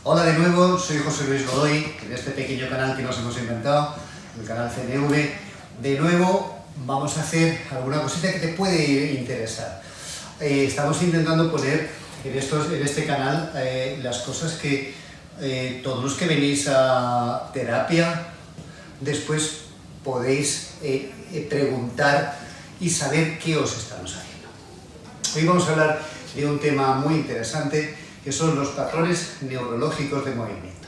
Hola de nuevo, soy José Luis Godoy, en este pequeño canal que nos hemos inventado, el canal CNV. De nuevo vamos a hacer alguna cosita que te puede interesar. Estamos intentando poner en este canal las cosas que todos los que venís a terapia después podéis preguntar y saber qué os estamos haciendo. Hoy vamos a hablar de un tema muy interesante, que son los patrones neurológicos de movimiento.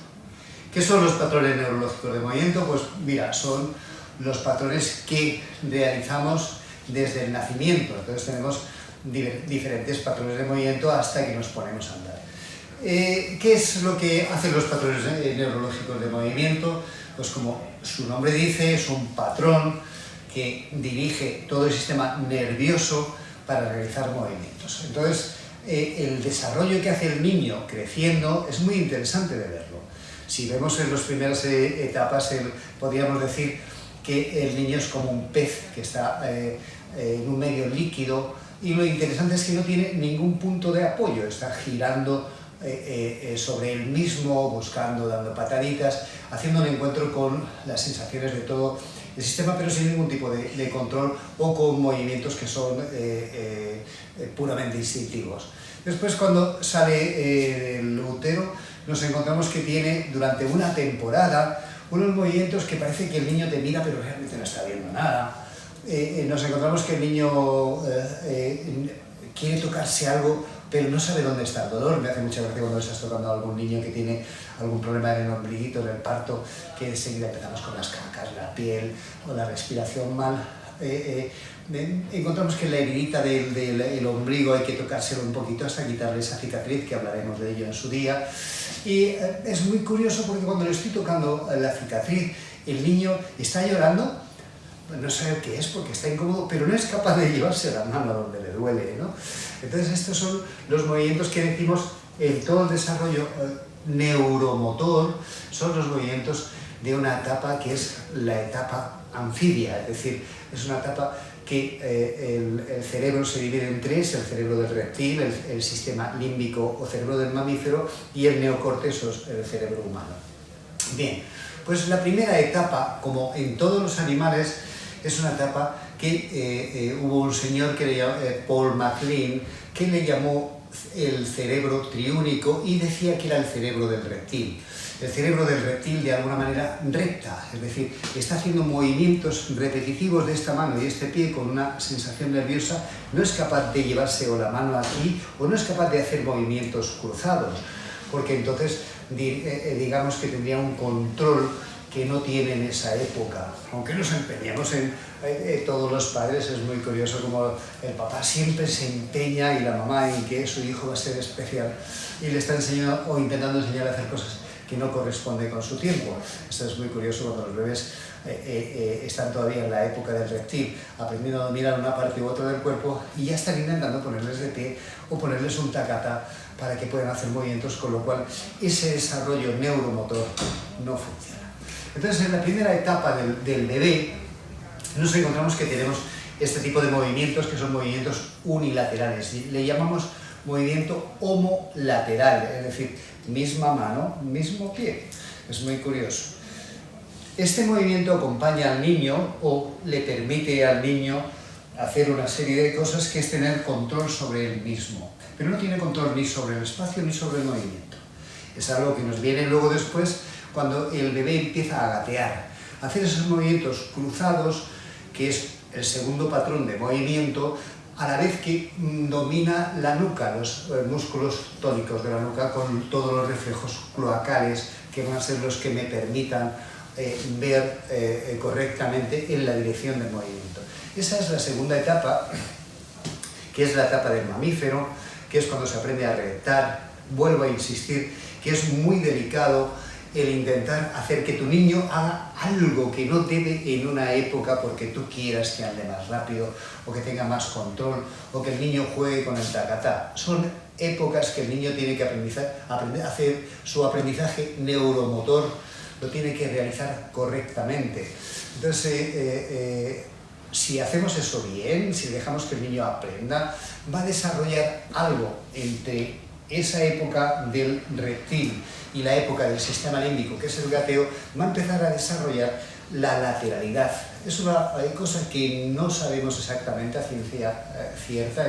¿Qué son los patrones neurológicos de movimiento? Pues mira, son los patrones que realizamos desde el nacimiento. Entonces tenemos diferentes patrones de movimiento hasta que nos ponemos a andar. ¿Qué es lo que hacen los patrones neurológicos de movimiento? Pues como su nombre dice, es un patrón que dirige todo el sistema nervioso para realizar movimientos. Entonces, el desarrollo que hace el niño creciendo es muy interesante de verlo. Si vemos en las primeras etapas, podríamos decir que el niño es como un pez que está en un medio líquido, y lo interesante es que no tiene ningún punto de apoyo, está girando sobre él mismo, buscando, dando pataditas, haciendo un encuentro con las sensaciones de todo el sistema, pero sin ningún tipo de control o con movimientos que son puramente instintivos. Después, cuando sale del útero, nos encontramos que tiene durante una temporada unos movimientos que parece que el niño te mira pero realmente no está viendo nada. Nos encontramos que el niño quiere tocarse algo pero no sabe dónde está el dolor. Me hace mucha gracia cuando estás tocando a algún niño que tiene algún problema en el ombliguito, en el parto, que enseguida empezamos con las cacas, la piel o la respiración mal. Encontramos que en la heridita del ombligo hay que tocárselo un poquito hasta quitarle esa cicatriz, que hablaremos de ello en su día. Y es muy curioso porque cuando le estoy tocando la cicatriz, el niño está llorando, no sabe qué es porque está incómodo, pero no es capaz de llevarse la mano a donde le duele, ¿no? Entonces estos son los movimientos que decimos en todo el desarrollo neuromotor, son los movimientos de una etapa que es la etapa anfibia, es decir, es una etapa que el cerebro se divide en tres: el cerebro del reptil, el sistema límbico o cerebro del mamífero, y el neocórtex, el cerebro humano. Bien, pues la primera etapa, como en todos los animales, es una etapa que hubo un señor que le llamó, Paul MacLean, que le llamó el cerebro triúnico y decía que era el cerebro del reptil. El cerebro del reptil, de alguna manera, recta, es decir, está haciendo movimientos repetitivos de esta mano y este pie con una sensación nerviosa, no es capaz de llevarse o la mano aquí o no es capaz de hacer movimientos cruzados, porque entonces digamos que tendría un control que no tiene en esa época. Aunque nos empeñamos todos los padres, es muy curioso como el papá siempre se empeña y la mamá en que su hijo va a ser especial y le está enseñando o intentando enseñar a hacer cosas que no corresponden con su tiempo. Esto es muy curioso cuando los bebés están todavía en la época del reptil, aprendiendo a dominar una parte u otra del cuerpo, y ya están intentando ponerles de pie o ponerles un tacata para que puedan hacer movimientos, con lo cual ese desarrollo neuromotor no funciona. Entonces, en la primera etapa del bebé, nos encontramos que tenemos este tipo de movimientos, que son movimientos unilaterales. Le llamamos movimiento homolateral, es decir, misma mano, mismo pie. Es muy curioso. Este movimiento acompaña al niño o le permite al niño hacer una serie de cosas, que es tener control sobre él mismo. Pero no tiene control ni sobre el espacio ni sobre el movimiento. Es algo que nos viene luego después, cuando el bebé empieza a gatear, hacer esos movimientos cruzados, que es el segundo patrón de movimiento, a la vez que domina la nuca, los músculos tónicos de la nuca, con todos los reflejos cloacales que van a ser los que me permitan ver correctamente en la dirección del movimiento. Esa es la segunda etapa, que es la etapa del mamífero, que es cuando se aprende a retar. Vuelvo a insistir que es muy delicado el intentar hacer que tu niño haga algo que no debe en una época porque tú quieras que ande más rápido o que tenga más control o que el niño juegue con el tacatá. Son épocas que el niño tiene que aprender a hacer su aprendizaje neuromotor, lo tiene que realizar correctamente. Entonces, si hacemos eso bien, si dejamos que el niño aprenda, va a desarrollar algo entre esa época del reptil y la época del sistema límbico, que es el gateo, va a empezar a desarrollar la lateralidad. Es una cosa que no sabemos exactamente a ciencia cierta,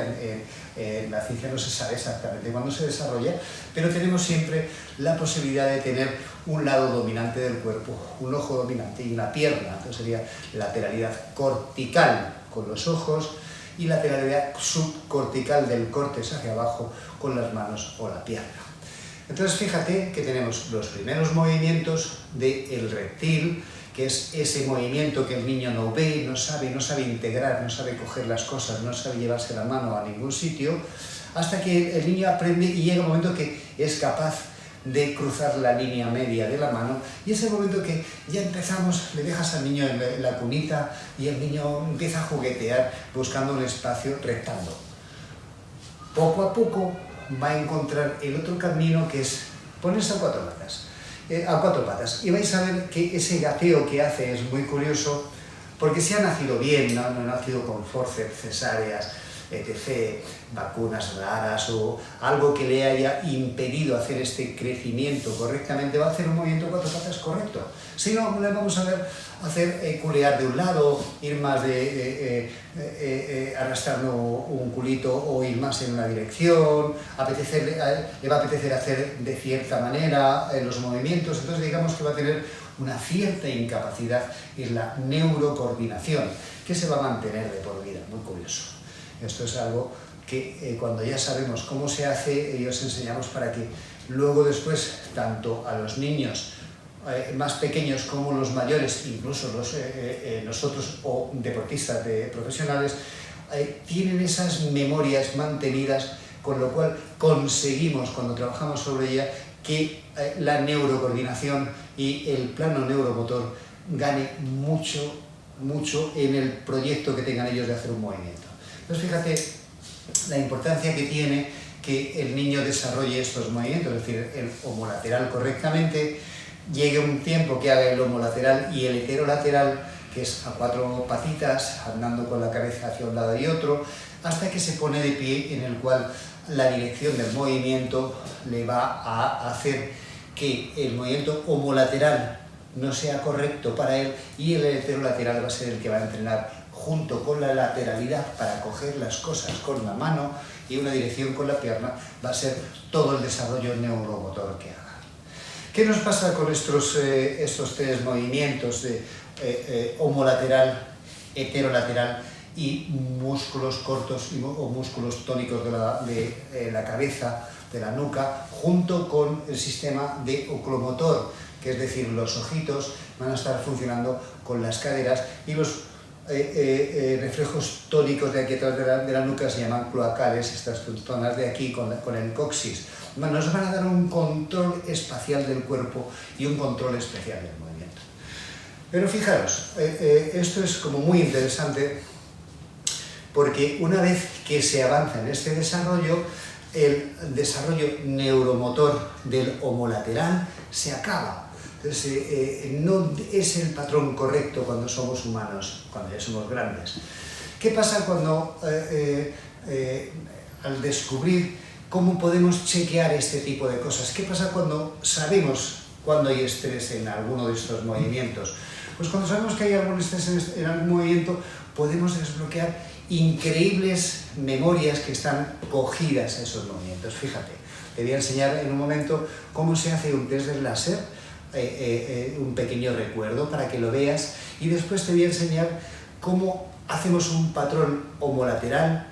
en la ciencia no se sabe exactamente cuándo se desarrolla, pero tenemos siempre la posibilidad de tener un lado dominante del cuerpo, un ojo dominante y una pierna. Entonces sería lateralidad cortical con los ojos y lateralidad subcortical del córtex hacia abajo con las manos o la pierna. Entonces fíjate que tenemos los primeros movimientos del reptil, que es ese movimiento que el niño no ve, no sabe integrar, no sabe coger las cosas, no sabe llevarse la mano a ningún sitio, hasta que el niño aprende y llega un momento que es capaz de cruzar la línea media de la mano, y es el momento que ya empezamos, le dejas al niño en la cunita y el niño empieza a juguetear buscando un espacio rectando. Poco a poco va a encontrar el otro camino, que es ponerse a cuatro patas. Y vais a ver que ese gateo que hace es muy curioso, porque si ha nacido bien, no ha nacido con forceps, cesáreas, etc., vacunas raras o algo que le haya impedido hacer este crecimiento correctamente, va a hacer un movimiento de cuatro patas correcto. Si no, le vamos a ver hacer culear de un lado, ir más arrastrando un culito o ir más en una dirección, le va a apetecer hacer de cierta manera los movimientos. Entonces digamos que va a tener una cierta incapacidad en la neurocoordinación, que se va a mantener de por vida. Muy curioso. Esto es algo que cuando ya sabemos cómo se hace, os enseñamos para que luego después, tanto a los niños más pequeños como los mayores, incluso nosotros o deportistas profesionales, tienen esas memorias mantenidas, con lo cual conseguimos, cuando trabajamos sobre ella, que la neurocoordinación y el plano neuromotor gane mucho en el proyecto que tengan ellos de hacer un movimiento. Entonces fíjate la importancia que tiene que el niño desarrolle estos movimientos, es decir, el homolateral correctamente, llegue un tiempo que haga el homolateral y el heterolateral, que es a cuatro patitas, andando con la cabeza hacia un lado y otro, hasta que se pone de pie, en el cual la dirección del movimiento le va a hacer que el movimiento homolateral no sea correcto para él, y el heterolateral va a ser el que va a entrenar junto con la lateralidad para coger las cosas con la mano, y una dirección con la pierna va a ser todo el desarrollo neuromotor que haga. ¿Qué nos pasa con estos tres movimientos de homolateral, heterolateral y músculos cortos o músculos tónicos de la cabeza, de la nuca, junto con el sistema de oculomotor, que es decir, los ojitos van a estar funcionando con las caderas, y los reflejos tónicos de aquí atrás de la nuca se llaman cloacales, estas zonas de aquí con el coxis. Nos van a dar un control espacial del cuerpo y un control especial del movimiento. Pero fijaros, esto es como muy interesante, porque una vez que se avanza en este desarrollo, el desarrollo neuromotor del homolateral se acaba. Entonces, no es el patrón correcto cuando somos humanos, cuando ya somos grandes. ¿Qué pasa cuando, al descubrir cómo podemos chequear este tipo de cosas? ¿Qué pasa cuando sabemos cuando hay estrés en alguno de estos movimientos? Pues cuando sabemos que hay algún estrés en algún movimiento, podemos desbloquear increíbles memorias que están cogidas a esos movimientos. Fíjate, te voy a enseñar en un momento cómo se hace un test del láser, un pequeño recuerdo para que lo veas, y después te voy a enseñar cómo hacemos un patrón homolateral.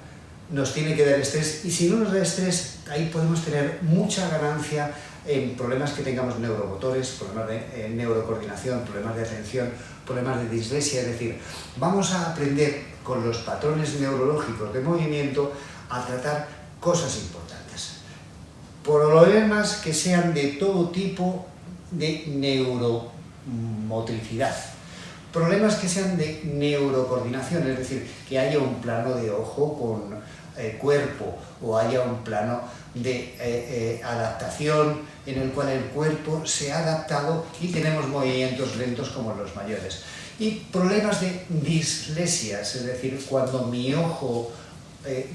Nos tiene que dar estrés, y si no nos da estrés, ahí podemos tener mucha ganancia en problemas que tengamos neuromotores, problemas de neurocoordinación, problemas de atención, problemas de dislexia. Es decir, vamos a aprender con los patrones neurológicos de movimiento a tratar cosas importantes. Problemas que sean de todo tipo de neuromotricidad, problemas que sean de neurocoordinación, es decir, que haya un plano de ojo con cuerpo, o haya un plano de adaptación en el cual el cuerpo se ha adaptado y tenemos movimientos lentos como los mayores. Y problemas de dislesias, es decir, cuando mi ojo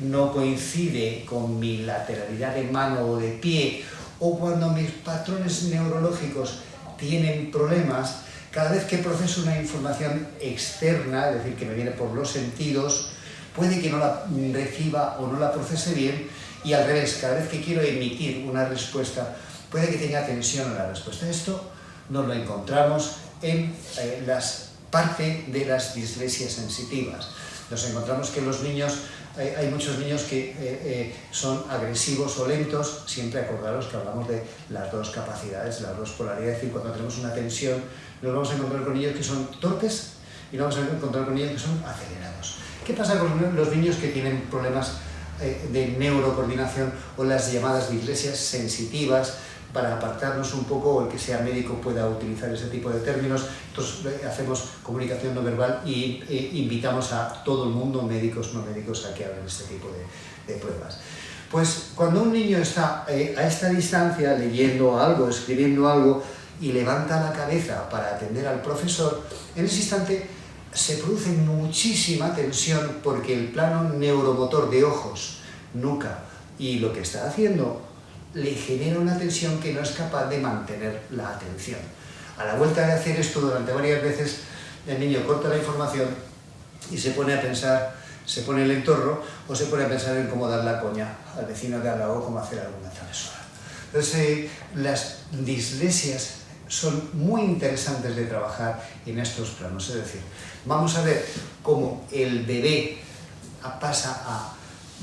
no coincide con mi lateralidad de mano o de pie, o cuando mis patrones neurológicos tienen problemas, cada vez que proceso una información externa, es decir, que me viene por los sentidos, puede que no la reciba o no la procese bien, y al revés, cada vez que quiero emitir una respuesta, puede que tenga tensión en la respuesta. Esto nos lo encontramos en parte de las dislesias sensitivas. Nos encontramos que los niños, hay muchos niños que son agresivos o lentos, siempre acordaros que hablamos de las dos capacidades, las dos polaridades, es decir, cuando tenemos una tensión nos vamos a encontrar con niños que son torpes y nos vamos a encontrar con niños que son acelerados. ¿Qué pasa con los niños que tienen problemas de neurocoordinación o las llamadas dislesias sensitivas? Para apartarnos un poco, o el que sea médico pueda utilizar ese tipo de términos, entonces hacemos comunicación no verbal y invitamos a todo el mundo, médicos, no médicos, a que hagan este tipo de pruebas. Pues cuando un niño está a esta distancia leyendo algo, escribiendo algo y levanta la cabeza para atender al profesor, en ese instante se produce muchísima tensión porque el plano neuromotor de ojos, nuca y lo que está haciendo le genera una tensión que no es capaz de mantener la atención. A la vuelta de hacer esto durante varias veces, el niño corta la información y se pone a pensar, se pone el entorno o se pone a pensar en cómo dar la coña al vecino de al lado o cómo hacer alguna travesura. Entonces, las dislesias son muy interesantes de trabajar en estos planos. Es decir, vamos a ver cómo el bebé pasa a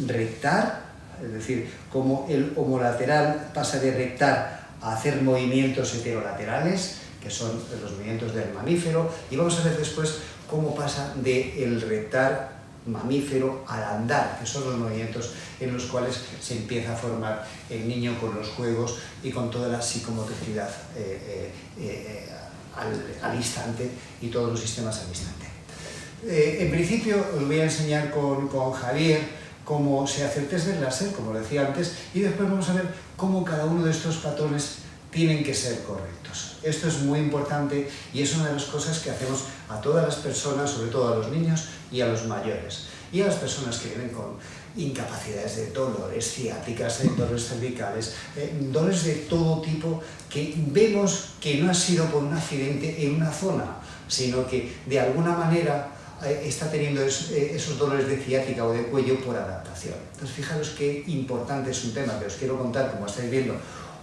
rectar, es decir, cómo el homolateral pasa de rectar a hacer movimientos heterolaterales, que son los movimientos del mamífero, y vamos a ver después cómo pasa del rectar mamífero al andar, que son los movimientos en los cuales se empieza a formar el niño con los juegos y con toda la psicomotricidad al instante y todos los sistemas al instante. En principio os voy a enseñar con Javier cómo se hace el test del láser, como decía antes, y después vamos a ver cómo cada uno de estos patrones tienen que ser correctos. Esto es muy importante y es una de las cosas que hacemos a todas las personas, sobre todo a los niños y a los mayores, y a las personas que vienen con incapacidades de dolores ciáticas, dolores cervicales, dolores de todo tipo, que vemos que no ha sido por un accidente en una zona, sino que de alguna manera está teniendo esos dolores de ciática o de cuello por adaptación. Entonces, fijaros qué importante es un tema que os quiero contar, como estáis viendo.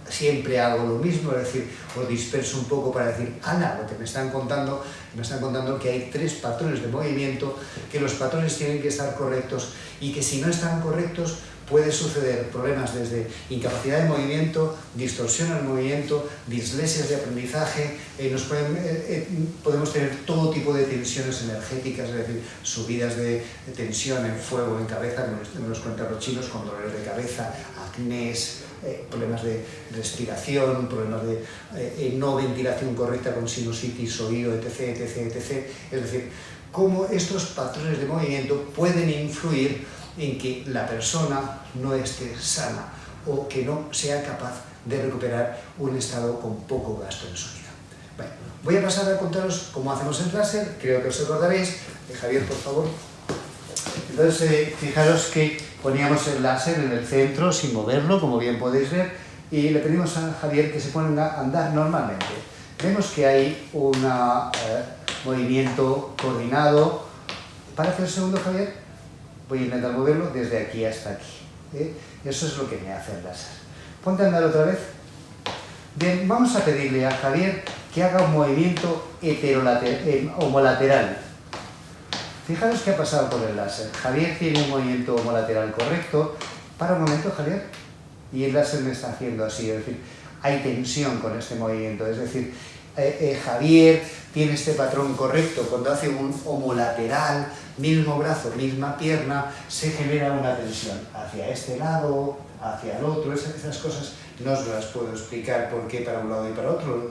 Siempre hago lo mismo, es decir, os disperso un poco para decir, Ana, lo que me están contando que hay 3 patrones de movimiento, que los patrones tienen que estar correctos y que si no están correctos puede suceder problemas desde incapacidad de movimiento, distorsión al movimiento, dislesias de aprendizaje, podemos tener todo tipo de tensiones energéticas, es decir, subidas de tensión en fuego, en cabeza, como nos cuentan los chinos, con dolores de cabeza, acnés, problemas de respiración, problemas de no ventilación correcta con sinusitis, oído, etc., etc., etc. Es decir, cómo estos patrones de movimiento pueden influir en que la persona no esté sana o que no sea capaz de recuperar un estado con poco gasto en su vida. Bueno, voy a pasar a contaros cómo hacemos el láser, creo que os acordaréis. Javier, por favor. Entonces, fijaros que poníamos el láser en el centro sin moverlo, como bien podéis ver, y le pedimos a Javier que se ponga a andar normalmente. Vemos que hay un movimiento coordinado. Párate un segundo, Javier. Voy a intentar moverlo desde aquí hasta aquí. Eso es lo que me hace el láser. Ponte a andar otra vez. Bien, vamos a pedirle a Javier que haga un movimiento homolateral. Fijaros qué ha pasado con el láser. Javier tiene un movimiento homolateral correcto. Para un momento, Javier. Y el láser me está haciendo así. Es decir, hay tensión con este movimiento. Es decir, Javier tiene este patrón correcto. Cuando hace un homolateral, mismo brazo, misma pierna, se genera una tensión hacia este lado, hacia el otro. Esas cosas no os las puedo explicar por qué para un lado y para otro,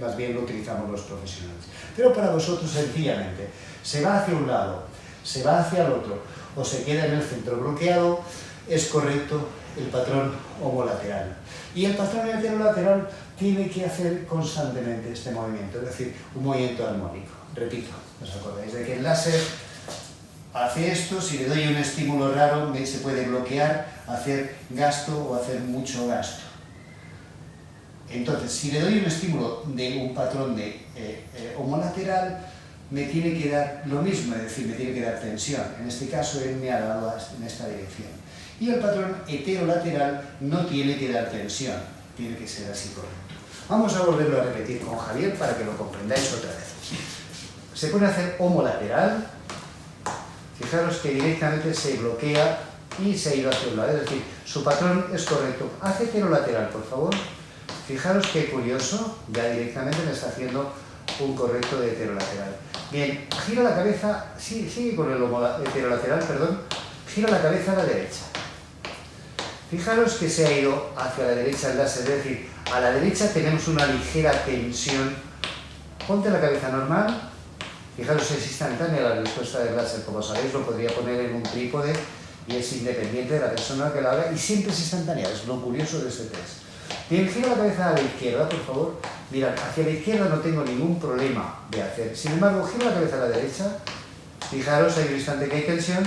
más bien lo utilizamos los profesionales. Pero para vosotros, sencillamente, se va hacia un lado, se va hacia el otro, o se queda en el centro bloqueado, es correcto el patrón homolateral. Y el patrón heterolateral tiene que hacer constantemente este movimiento, es decir, un movimiento armónico. Repito, ¿os acordáis de que el láser hace esto, si le doy un estímulo raro se puede bloquear, hacer gasto o hacer mucho gasto. Entonces, si le doy un estímulo de un patrón de homolateral, me tiene que dar lo mismo, es decir, me tiene que dar tensión. En este caso, él me ha dado en esta dirección. Y el patrón heterolateral no tiene que dar tensión, tiene que ser así correcto. Vamos a volverlo a repetir con Javier para que lo comprendáis otra vez. Se puede hacer homolateral, fijaros que directamente se bloquea y se ha ido hacia un lado, es decir, su patrón es correcto. Haz heterolateral, por favor. Fijaros qué curioso, ya directamente me está haciendo un correcto de heterolateral. Bien, gira la cabeza, sigue con el heterolateral, perdón, gira la cabeza a la derecha. Fijaros que se ha ido hacia la derecha el láser, es decir, a la derecha tenemos una ligera tensión. Ponte la cabeza normal, fijaros es instantánea la respuesta del láser, como sabéis lo podría poner en un trípode y es independiente de la persona que lo haga y siempre es instantánea, es lo curioso de este test. Bien, gira la cabeza a la izquierda, por favor. Mirad, hacia la izquierda no tengo ningún problema de hacer. Sin embargo, gira la cabeza a la derecha. Fijaros, hay un instante que hay tensión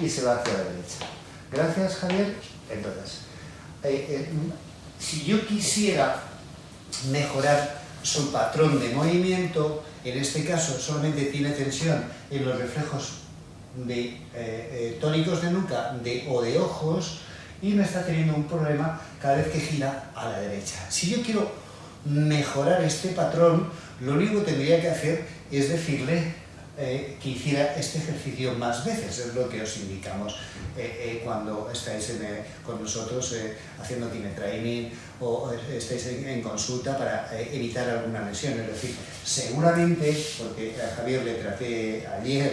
y se va hacia la derecha. Gracias, Javier. Entonces, si yo quisiera mejorar su patrón de movimiento, en este caso solamente tiene tensión en los reflejos de tónicos de nuca o de ojos, y me está teniendo un problema cada vez que gira a la derecha. Si yo quiero mejorar este patrón, lo único que tendría que hacer es decirle que hiciera este ejercicio más veces, es lo que os indicamos cuando estáis con nosotros haciendo kinetraining o estáis en consulta para evitar alguna lesión. Es decir, seguramente, porque a Javier le traté ayer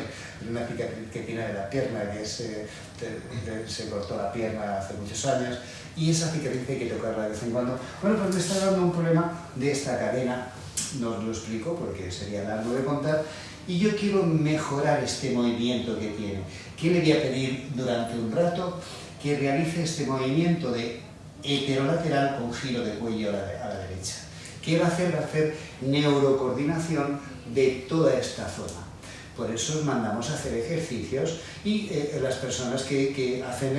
una cicatriz que tiene de la pierna, que se cortó la pierna hace muchos años, y esa cicatriz hay que tocarla de vez en cuando. Bueno, pues me está dando un problema de esta cadena, no os lo explico porque sería largo de contar, y yo quiero mejorar este movimiento que tiene. ¿Qué le voy a pedir durante un rato? Que realice este movimiento de heterolateral con giro de cuello a la derecha. ¿Qué va a hacer? Va a hacer neurocoordinación de toda esta zona. Por eso os mandamos a hacer ejercicios y las personas que hacen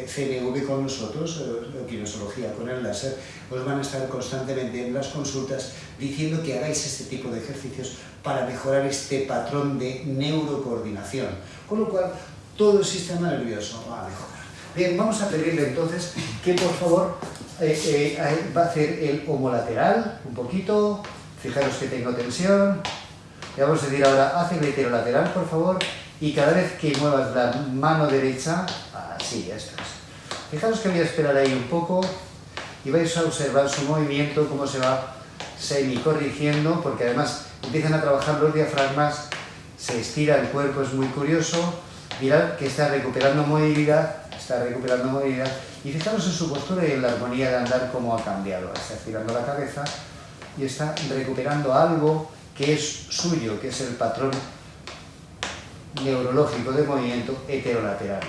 CNV con nosotros, kinesiología con el láser, os van a estar constantemente en las consultas diciendo que hagáis este tipo de ejercicios para mejorar este patrón de neurocoordinación. Con lo cual, todo el sistema nervioso va a mejorar. Bien, vamos a pedirle entonces que por favor va a hacer el homolateral un poquito. Fijaros que tengo tensión. Le vamos a decir ahora, haz el heterolateral, por favor, y cada vez que muevas la mano derecha, así, esto es. Fijaros que voy a esperar ahí un poco y vais a observar su movimiento, cómo se va semi-corrigiendo, porque además empiezan a trabajar los diafragmas, se estira el cuerpo, es muy curioso. Mirad que está recuperando movilidad, y fijaros en su postura y en la armonía de andar cómo ha cambiado. Está estirando la cabeza y está recuperando algo que es suyo, que es el patrón neurológico de movimiento heterolateral.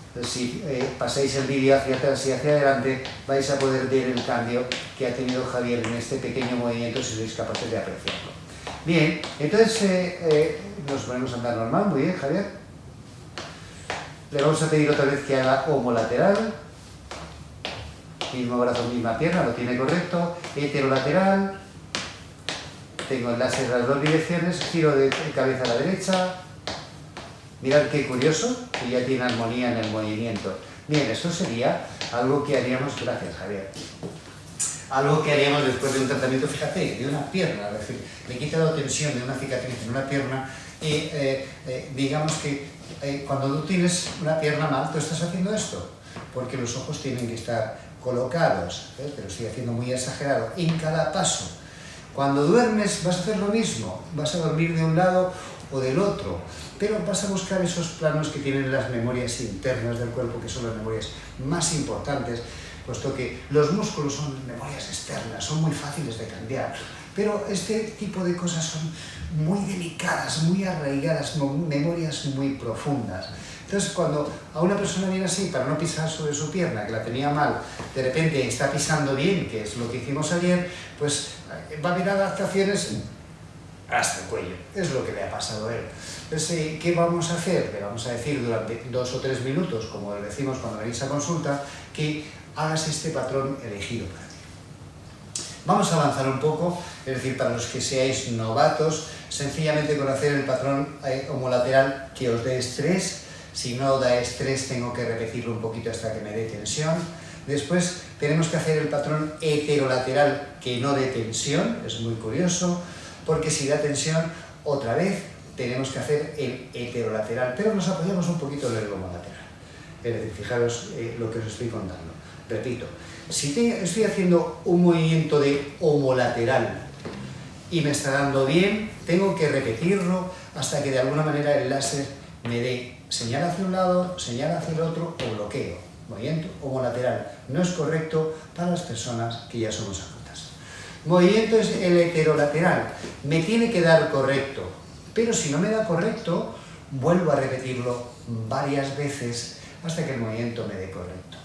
Entonces, si pasáis el vídeo hacia atrás y hacia adelante, vais a poder ver el cambio que ha tenido Javier en este pequeño movimiento, si sois capaces de apreciarlo. Bien, entonces nos ponemos a andar normal, muy bien, Javier. Le vamos a pedir otra vez que haga homolateral. Mismo brazo, misma pierna, lo tiene correcto. Heterolateral. Tengo el láser en las dos direcciones, giro de cabeza a la derecha. Mirad qué curioso, que ya tiene armonía en el movimiento. Bien, esto sería algo que haríamos, gracias Javier, algo que haríamos después de un tratamiento, fíjate, de una pierna, es decir, le he quitado tensión de una cicatriz en una pierna y digamos que cuando tú tienes una pierna mal, tú estás haciendo esto, porque los ojos tienen que estar colocados, te lo estoy haciendo muy exagerado, en cada paso. Cuando duermes vas a hacer lo mismo, vas a dormir de un lado o del otro, pero vas a buscar esos planos que tienen las memorias internas del cuerpo, que son las memorias más importantes, puesto que los músculos son memorias externas, son muy fáciles de cambiar, pero este tipo de cosas son muy delicadas, muy arraigadas, memorias muy profundas. Entonces, cuando a una persona viene así, para no pisar sobre su pierna, que la tenía mal, de repente está pisando bien, que es lo que hicimos ayer, pues va a haber adaptaciones hasta el cuello. Es lo que le ha pasado a él. Entonces, ¿qué vamos a hacer? Le vamos a decir durante 2 o 3 minutos, como le decimos cuando venís a consulta, que hagas este patrón elegido para ti. Vamos a avanzar un poco, es decir, para los que seáis novatos, sencillamente con hacer el patrón homolateral que os dé estrés. Si no da estrés, tengo que repetirlo un poquito hasta que me dé tensión. Después tenemos que hacer el patrón heterolateral que no dé tensión, es muy curioso, porque si da tensión, otra vez tenemos que hacer el heterolateral, pero nos apoyamos un poquito en el homolateral. Es decir, fijaros lo que os estoy contando. Repito, si estoy haciendo un movimiento de homolateral y me está dando bien, tengo que repetirlo hasta que de alguna manera el láser me dé señal hacia un lado, señal hacia el otro o bloqueo. Movimiento homolateral no es correcto para las personas que ya somos adultas. Movimiento es el heterolateral, me tiene que dar correcto, pero si no me da correcto, vuelvo a repetirlo varias veces hasta que el movimiento me dé correcto.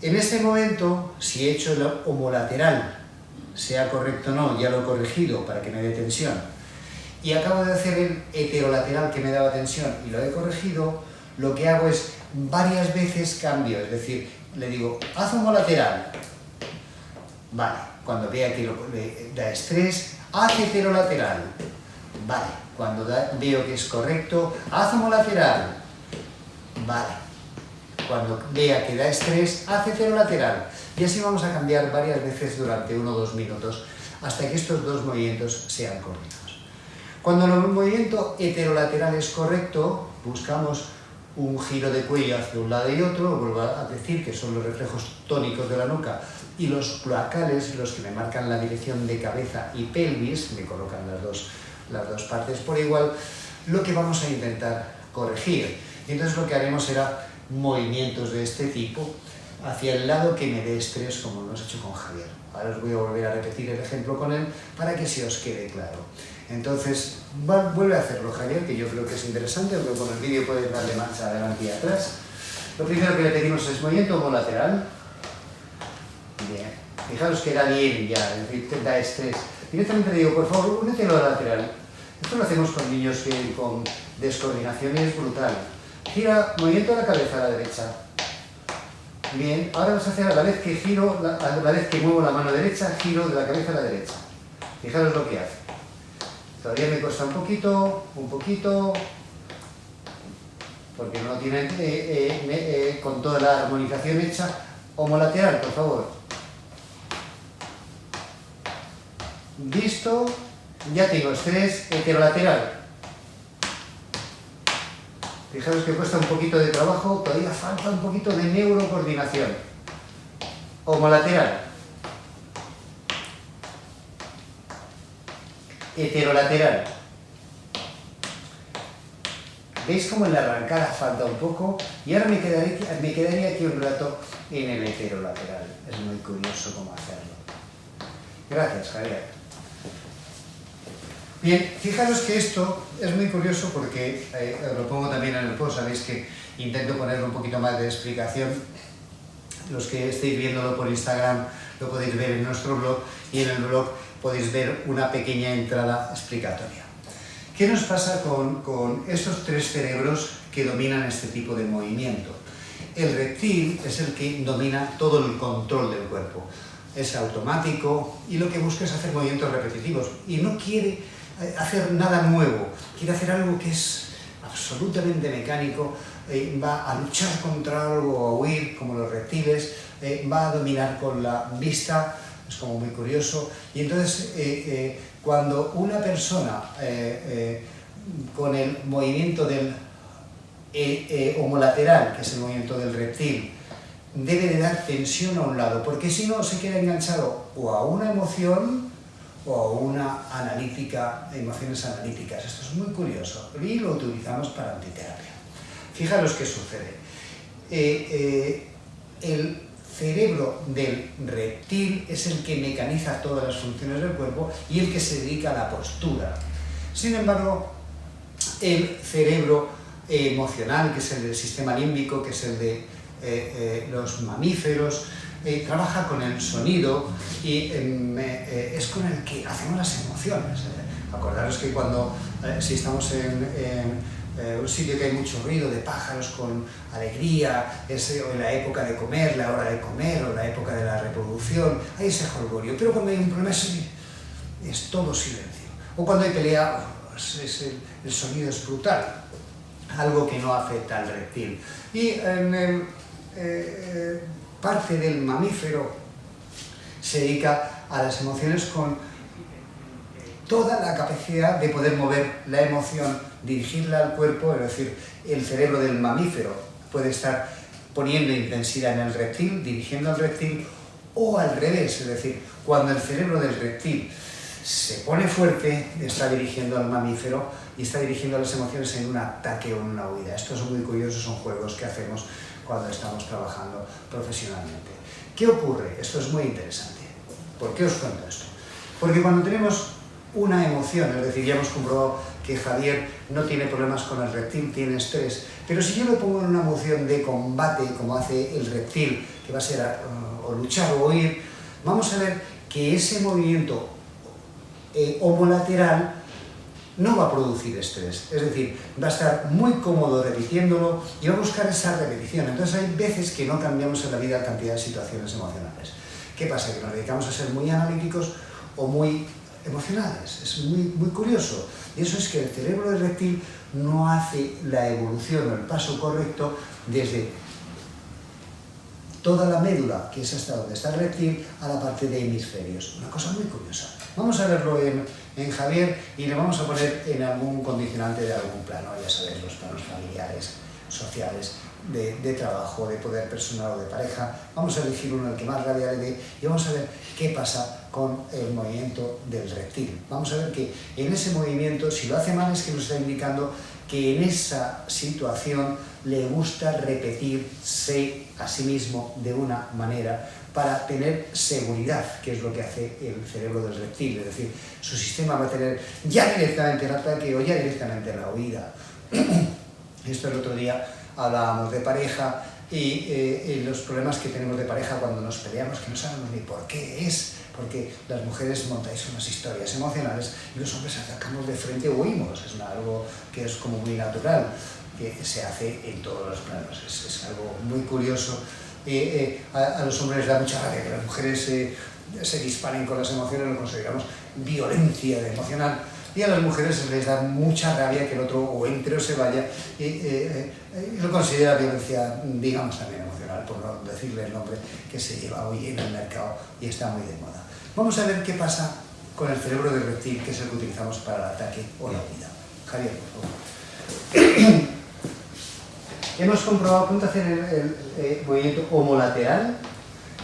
En este momento, si he hecho el homolateral, sea correcto o no, ya lo he corregido para que me dé tensión, y acabo de hacer el heterolateral que me daba tensión y lo he corregido, lo que hago es varias veces cambio, es decir, le digo, haz homolateral, vale, cuando vea que le da estrés, haz heterolateral, vale, cuando veo que es correcto, haz homolateral, vale, cuando vea que da estrés, haz heterolateral, y así vamos a cambiar varias veces durante 1 o 2 minutos, hasta que estos dos movimientos sean correctos. Cuando el movimiento heterolateral es correcto, buscamos un giro de cuello hacia un lado y otro, vuelvo a decir que son los reflejos tónicos de la nuca y los cloacales los que me marcan la dirección de cabeza y pelvis, me colocan las dos partes por igual, lo que vamos a intentar corregir. Y entonces lo que haremos será movimientos de este tipo hacia el lado que me dé estrés, como lo hemos hecho con Javier. Ahora os voy a volver a repetir el ejemplo con él para que se os quede claro. Entonces, vuelve a hacerlo, Javier, que yo creo que es interesante, porque con el vídeo puedes darle marcha adelante y atrás. Lo primero que le pedimos es movimiento homolateral. Bien. Fijaros que da bien ya, es decir, te da estrés. Directamente le digo, por favor, únete a lo lateral. Esto lo hacemos con niños que con descoordinación y es brutal. Gira, movimiento de la cabeza a la derecha. Bien, ahora vas a hacer a la vez que giro, a la vez que muevo la mano derecha, giro de la cabeza a la derecha. Fijaros lo que hace. Todavía me cuesta un poquito, porque no tiene con toda la armonización hecha. Homolateral, por favor. Visto, ya tengo estrés, heterolateral. Fijaros que cuesta un poquito de trabajo, todavía falta un poquito de neurocoordinación. Homolateral. Heterolateral. ¿Veis cómo en la arrancada falta un poco? Y ahora me quedaría aquí un rato en el heterolateral. Es muy curioso cómo hacerlo. Gracias, Javier. Bien, fijaros que esto es muy curioso porque, lo pongo también en el post, sabéis que intento ponerle un poquito más de explicación. Los que estéis viéndolo por Instagram lo podéis ver en nuestro blog y en el blog podéis ver una pequeña entrada explicatoria. ¿Qué nos pasa con estos 3 cerebros que dominan este tipo de movimiento? El reptil es el que domina todo el control del cuerpo. Es automático y lo que busca es hacer movimientos repetitivos y no quiere hacer nada nuevo, quiere hacer algo que es absolutamente mecánico, va a luchar contra algo o a huir, como los reptiles, va a dominar con la vista, es como muy curioso, y entonces cuando una persona con el movimiento del homolateral, que es el movimiento del reptil, debe de dar tensión a un lado, porque si no se queda enganchado o a una emoción o a una analítica, emociones analíticas. Esto es muy curioso y lo utilizamos para antiterapia. Fijaros qué sucede. El cerebro del reptil es el que mecaniza todas las funciones del cuerpo y el que se dedica a la postura. Sin embargo, el cerebro emocional, que es el del sistema límbico, que es el de los mamíferos, trabaja con el sonido y es con el que hacemos las emociones. Acordaros que cuando, si estamos en un sitio que hay mucho ruido de pájaros con alegría, o en la época de comer, la hora de comer, o la época de la reproducción, hay ese jolgorio, pero cuando hay un problema es todo silencio. O cuando hay pelea, el sonido es brutal, algo que no afecta al reptil. Y parte del mamífero se dedica a las emociones con toda la capacidad de poder mover la emoción, dirigirla al cuerpo, es decir, el cerebro del mamífero puede estar poniendo intensidad en el reptil, dirigiendo al reptil, o al revés, es decir, cuando el cerebro del reptil se pone fuerte, está dirigiendo al mamífero y está dirigiendo las emociones en un ataque o en una huida. Esto es muy curioso, son juegos que hacemos cuando estamos trabajando profesionalmente. ¿Qué ocurre? Esto es muy interesante. ¿Por qué os cuento esto? Porque cuando tenemos una emoción, es decir, ya hemos comprobado que Javier no tiene problemas con el reptil, tiene estrés, pero si yo lo pongo en una emoción de combate, como hace el reptil, que va a ser o luchar o huir, vamos a ver que ese movimiento homolateral no va a producir estrés, es decir, va a estar muy cómodo repitiéndolo y va a buscar esa repetición. Entonces hay veces que no cambiamos en la vida cantidad de situaciones emocionales. ¿Qué pasa? Que nos dedicamos a ser muy analíticos o muy emocionales. Es muy curioso. Y eso es que el cerebro del reptil no hace la evolución o el paso correcto desde toda la médula, que es hasta donde está el reptil, a la parte de hemisferios. Una cosa muy curiosa. Vamos a verlo en Javier y le vamos a poner en algún condicionante de algún plano, ya sabéis, los planos familiares, sociales, de trabajo, de poder personal o de pareja. Vamos a elegir uno el que más rabia le dé y vamos a ver qué pasa con el movimiento del reptil. Vamos a ver que en ese movimiento, si lo hace mal, es que nos está indicando que en esa situación le gusta repetirse a sí mismo de una manera para tener seguridad, que es lo que hace el cerebro del reptil. Es decir, su sistema va a tener ya directamente el ataque o ya directamente la huida. Esto el otro día hablábamos de pareja y los problemas que tenemos de pareja cuando nos peleamos, que no sabemos ni por qué es, porque las mujeres montáis unas historias emocionales y los hombres atacamos de frente o huimos. Es algo que es como muy natural, que se hace en todos los planos. Es algo muy curioso. A los hombres les da mucha rabia que las mujeres se disparen con las emociones, lo consideramos violencia emocional. Y a las mujeres les da mucha rabia que el otro o entre o se vaya y lo considera violencia, digamos, también emocional, por no decirle el nombre que se lleva hoy en el mercado y está muy de moda. Vamos a ver qué pasa con el cerebro del reptil, que es el que utilizamos para el ataque o la huida. Javier, por favor. Hemos comprobado, a punto de hacer el movimiento homolateral,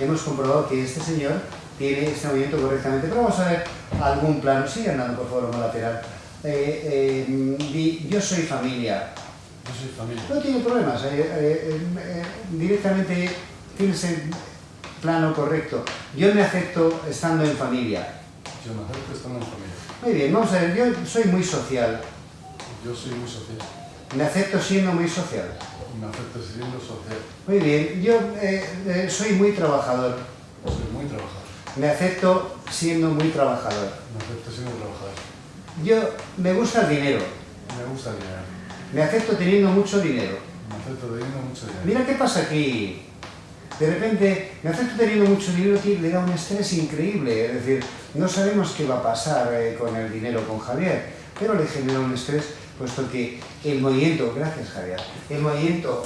hemos comprobado que este señor tiene este movimiento correctamente, pero vamos a ver algún plano. Sigue andando, por favor, homolateral. Yo soy familia. Yo soy familia. No tiene problemas. Directamente tienes el plano correcto. Yo me acepto estando en familia. Yo me acepto estando en familia. Muy bien, vamos a ver. Yo soy muy social. Yo soy muy social. Me acepto siendo muy social. Me acepto siendo social. Muy bien, yo soy muy trabajador. Soy muy trabajador. Me acepto siendo muy trabajador. Me acepto siendo trabajador. Yo me gusta el dinero. Me gusta el dinero. Me acepto teniendo mucho dinero. Me acepto teniendo mucho dinero. Mira qué pasa aquí. De repente, me acepto teniendo mucho dinero, que le da un estrés increíble. Es decir, no sabemos qué va a pasar con el dinero con Javier, pero le genera un estrés, puesto que el movimiento, gracias Javier, el movimiento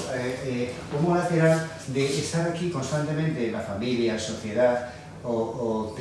homolateral de estar aquí constantemente en la familia, sociedad, o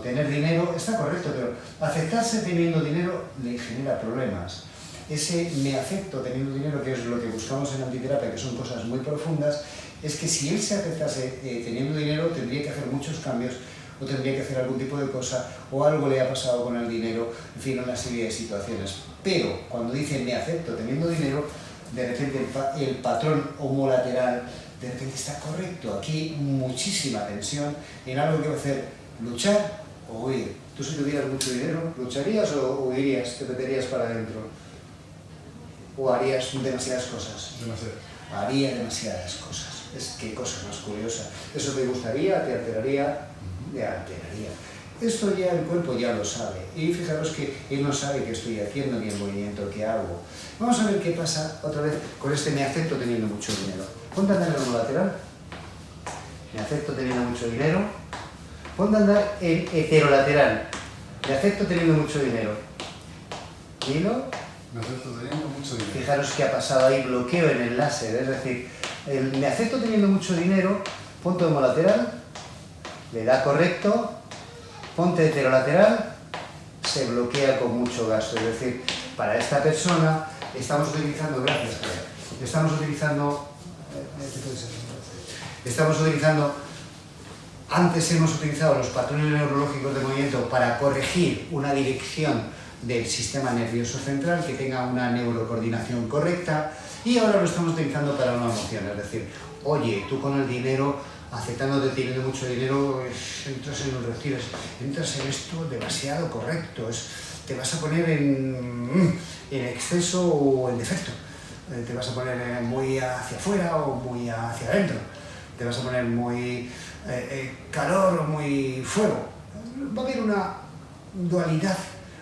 tener dinero, está correcto, pero aceptarse teniendo dinero le genera problemas. Ese me acepto teniendo dinero, que es lo que buscamos en antiterapia, que son cosas muy profundas, es que si él se aceptase teniendo dinero, tendría que hacer muchos cambios, o tendría que hacer algún tipo de cosa, o algo le ha pasado con el dinero, en fin, una serie de situaciones. Pero cuando dice me acepto teniendo dinero, de repente el patrón homolateral de repente está correcto. Aquí muchísima tensión en algo que va a hacer luchar o huir. Tú, si tuvieras mucho dinero, ¿lucharías o huirías? ¿Te meterías para adentro? ¿O harías demasiadas cosas? Demasiado. Haría demasiadas cosas. Es qué cosa más curiosa. ¿Eso te gustaría? ¿Te alteraría? Te alteraría. Esto ya el cuerpo ya lo sabe. Y fijaros que él no sabe qué estoy haciendo ni el movimiento que hago. Vamos a ver qué pasa otra vez con este me acepto teniendo mucho dinero. Ponte a andar en el lateral. Me acepto teniendo mucho dinero. Ponte a andar en heterolateral. Me acepto teniendo mucho dinero. Dilo. Me acepto teniendo mucho dinero. Fijaros que ha pasado ahí bloqueo en el láser. Es decir, el me acepto teniendo mucho dinero. Ponte homolateral. Le da correcto. Ponte heterolateral, se bloquea con mucho gasto. Es decir, para esta persona estamos utilizando, antes hemos utilizado los patrones neurológicos de movimiento para corregir una dirección del sistema nervioso central que tenga una neurocoordinación correcta, y ahora lo estamos utilizando para una emoción. Es decir, oye, tú con el dinero, aceptándote teniendo mucho dinero, entras en un retiro, entras en esto demasiado correcto, te vas a poner en exceso o en defecto, te vas a poner muy hacia afuera o muy hacia adentro, te vas a poner muy calor o muy fuego. Va a haber una dualidad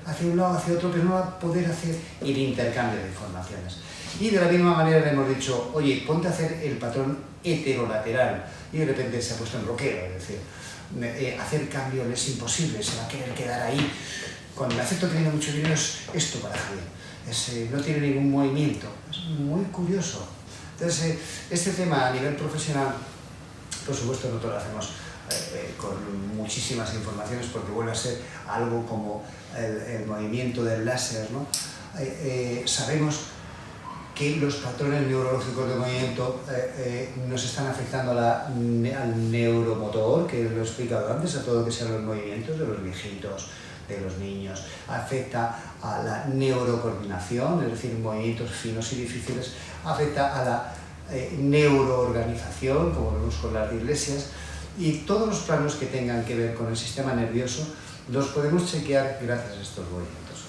hacia un lado, hacia otro, pero no va a poder hacer el intercambio de informaciones. Y de la misma manera le hemos dicho, oye, ponte a hacer el patrón heterolateral, y de repente se ha puesto en bloqueo. Es decir, hacer cambio es imposible, se va a querer quedar ahí. Cuando el acepto teniendo mucho dinero es esto para Javier, no tiene ningún movimiento, es muy curioso. Entonces, este tema a nivel profesional, por supuesto, nosotros lo hacemos con muchísimas informaciones, porque vuelve a ser algo como el movimiento del láser, ¿no? Sabemos que los patrones neurológicos de movimiento nos están afectando al neuromotor, que lo he explicado antes, a todo lo que sean los movimientos de los viejitos, de los niños, afecta a la neurocoordinación, es decir, movimientos finos y difíciles, afecta a la neuroorganización, como vemos con las dislesias, y todos los planos que tengan que ver con el sistema nervioso los podemos chequear gracias a estos movimientos.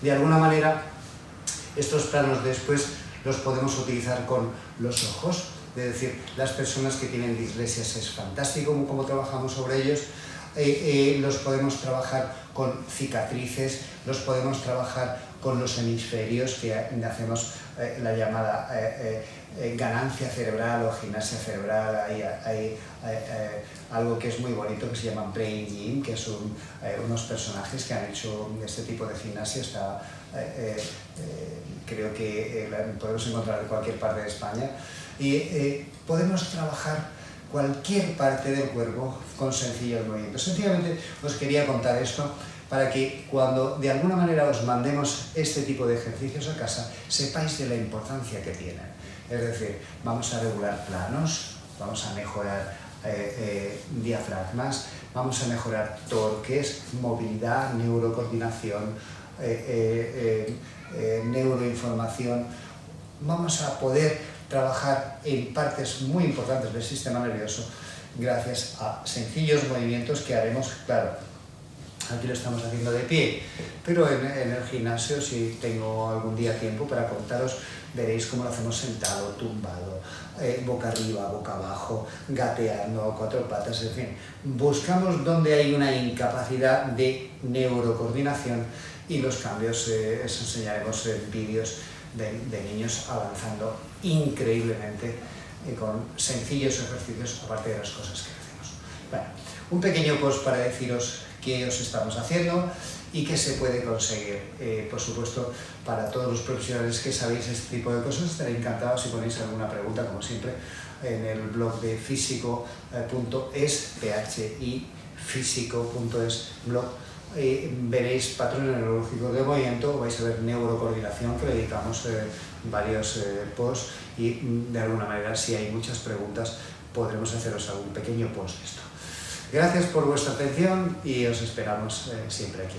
De alguna manera, estos planos después los podemos utilizar con los ojos, es decir, las personas que tienen dislesias es fantástico como trabajamos sobre ellos. Los podemos trabajar con cicatrices, los podemos trabajar con los hemisferios, que hacemos la llamada ganancia cerebral o gimnasia cerebral. Hay algo que es muy bonito que se llama Brain Gym, que son unos personajes que han hecho este tipo de gimnasia. Creo que podemos encontrar en cualquier parte de España, y podemos trabajar cualquier parte del cuerpo con sencillos movimientos. Sencillamente os quería contar esto para que cuando de alguna manera os mandemos este tipo de ejercicios a casa, sepáis de la importancia que tienen. Es decir, vamos a regular planos, vamos a mejorar diafragmas, vamos a mejorar torques, movilidad, neurocoordinación, neuroinformación. Vamos a poder trabajar en partes muy importantes del sistema nervioso gracias a sencillos movimientos que haremos, claro, aquí lo estamos haciendo de pie, pero en el gimnasio, si tengo algún día tiempo para contaros, veréis cómo lo hacemos sentado, tumbado, boca arriba, boca abajo, gateando, a cuatro patas, en fin. Buscamos donde hay una incapacidad de neurocoordinación, y los cambios os enseñaremos en vídeos de niños avanzando increíblemente con sencillos ejercicios, aparte de las cosas que hacemos. Bueno, un pequeño post para deciros qué os estamos haciendo y qué se puede conseguir. Por supuesto, para todos los profesionales que sabéis este tipo de cosas, estaré encantado si ponéis alguna pregunta, como siempre, en el blog de físico.es, phifísico.es blog. Veréis patrones neurológicos de movimiento, vais a ver neurocoordinación, que le dedicamos varios posts, y de alguna manera, si hay muchas preguntas, podremos haceros algún pequeño post de esto. Gracias por vuestra atención y os esperamos siempre aquí.